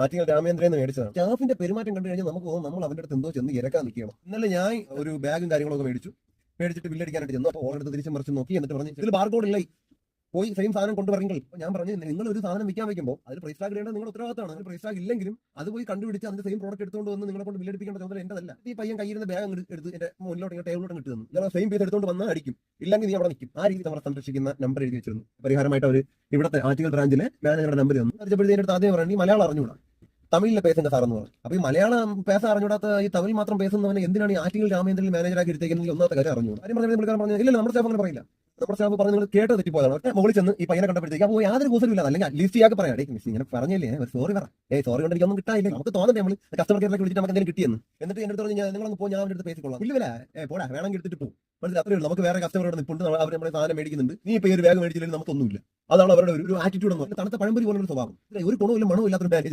ആറ്റിങ്ങൽ രാമേന്ദ്രൻ മേടിച്ചതാണ്. സ്റ്റാഫിന്റെ പെരുമാറ്റം കണ്ടു കഴിഞ്ഞാൽ നമുക്ക് തോന്നും നമ്മൾ അവന്റെ അടുത്ത് എന്തോ ചെന്ന് ഇരക്കാൻ നിൽക്കണം. ഇന്നലെ ഞാൻ ഒരു ബാഗും കാര്യങ്ങളൊക്കെ മേടിച്ചിട്ട് ബില്ലടിക്കാനായിട്ട് ചെന്നു. അപ്പോൾ ഓർഡർ തിരിച്ചും മറിച്ച് നോക്കി, എന്നിട്ട് പറഞ്ഞു ഇതിൽ ബാർകോഡ് ഇല്ല, പോയി സെയിം സാധനം കൊണ്ടുവരെങ്കിൽ. ഞാൻ പറഞ്ഞു, നിങ്ങൾ ഒരു സാധനം വിൽക്കാൻ വെക്കുമ്പോൾ അതിൽ പ്രൈസ് ടാഗ് ഇടേണ്ടത് നിങ്ങളുടെ ഉത്തരവാദിത്തമാണ്. അതിൽ പ്രൈസ് ടാഗ് ഇല്ലെങ്കിലും അത് പോയി കണ്ടുപിടിച്ച് അതിന്റെ സെയിം പ്രോഡക്റ്റ് എടുത്തുകൊണ്ട് വന്ന് നിങ്ങളെ കൊണ്ട് ബില്ലടിപ്പിക്കേണ്ട ചുമതല എന്റെതല്ല. ഈ പയ്യൻ കയ്യിരുന്ന ബാഗ് എടുത്ത് എന്റെ മുന്നിലോട്ട് ടേബിളോട്ട് കിട്ടുന്നു. നിങ്ങൾ സെയിം പീസ് എടുത്തുകൊണ്ട് വന്നാൽ അടിക്കും, ഇല്ലെങ്കിൽ നീ അവിടെ നിൽക്കും. ആ രീതി നമ്മളെ സംരക്ഷിക്കുന്ന നമ്പർ എഴുതി വെച്ചിരുന്നു. പരിഹാരമായിട്ട് അവർ ഇവിടുത്തെ ആറ്റിങ്ങൽ ബ്രാഞ്ചിലെ മാനേജറുടെ നമ്പർ തന്നു. അറിഞ്ഞപ്പോഴത്തേക്ക് അടുത്ത് ആദ്യം പറഞ്ഞു, ഈ മലയാളം അറിഞ്ഞൂടാ, തമിഴിലെ പേസന്റെ സാറെന്ന് പറഞ്ഞു. അപ്പൊ ഈ മലയാളം പേസ അറിഞ്ഞൂടാത്ത ഈ തമിഴ് മാത്രം പേസുന്നവനെ എന്തിനാണ് ഈ ആറ്റിങ്ങൽ രാമേന്ദ്രൻ മാനേജറാക്കി എടുത്തേക്കുന്നത്? ഒന്നാമത്തെ കാര്യം അറിഞ്ഞു. കാര്യം പറഞ്ഞു, ഇല്ല നമ്മുടെ സ്റ്റാഫ് അങ്ങനെ പറയില്ല. നമ്മുടെ സ്റ്റാഫ് പറഞ്ഞു നിങ്ങൾ കേട്ട് തെറ്റിപ്പോയതാണ്. ഒറ്റ മുകളിൽ ചെന്ന് ഈ പയ്യനെ കണ്ടപ്പോഴത്തേക്ക് അപ്പോൾ യാതൊരു കൂസലും ഇല്ല. അല്ലെങ്കിൽ അറ്റ്ലീസ്റ്റ് ഇയാൾക്ക് പറയാം, മിസ് ഇങ്ങനെ പറഞ്ഞില്ലേ, ഒരു സോറി പറ. സോറി കൊണ്ട് എനിക്കൊന്നും കിട്ടായില്ലേ. നമുക്ക് തോന്നണ്ടേ നമ്മൾ കസ്റ്റമർ കെയറിലേക്ക് വിളിച്ചിട്ട് നമുക്ക് എന്തെങ്കിലും കിട്ടിയെന്ന്. എന്നിട്ട് എന്റെ അടുത്ത് പറഞ്ഞു, നിങ്ങളൊന്ന് പോ, ഞാൻ അവരുടെ അടുത്ത് പേസിക്കൊള്ളാം. ഇല്ല പോടാ, വേണമെങ്കിൽ എടുത്തിട്ട് പോകും. മനസ്സിൽ അത്രയേ ഉള്ളൂ. നമുക്ക് വേറെ കസ്റ്റമറോട് നിൽപ്പുണ്ട്, അവർ നമ്മുടെ സാധനം മേടിക്കുന്നുണ്ട്. നീ ഇപ്പോൾ ഈ ഒരു ബാഗ് മേടിച്ചില്ലെങ്കിൽ നമുക്കൊന്നുമില്ല. അതാണ് അവരുടെ ഒരു ആറ്റിറ്റ്യൂഡ് എന്ന് പറഞ്ഞാൽ. തണുത്ത പഴംപൊരി പോലുള്ള ഒരു സ്വഭാവം. ഒരു ഗുണമില്ല മണവും ഇല്ലാത്തൊരു മാനേജർ.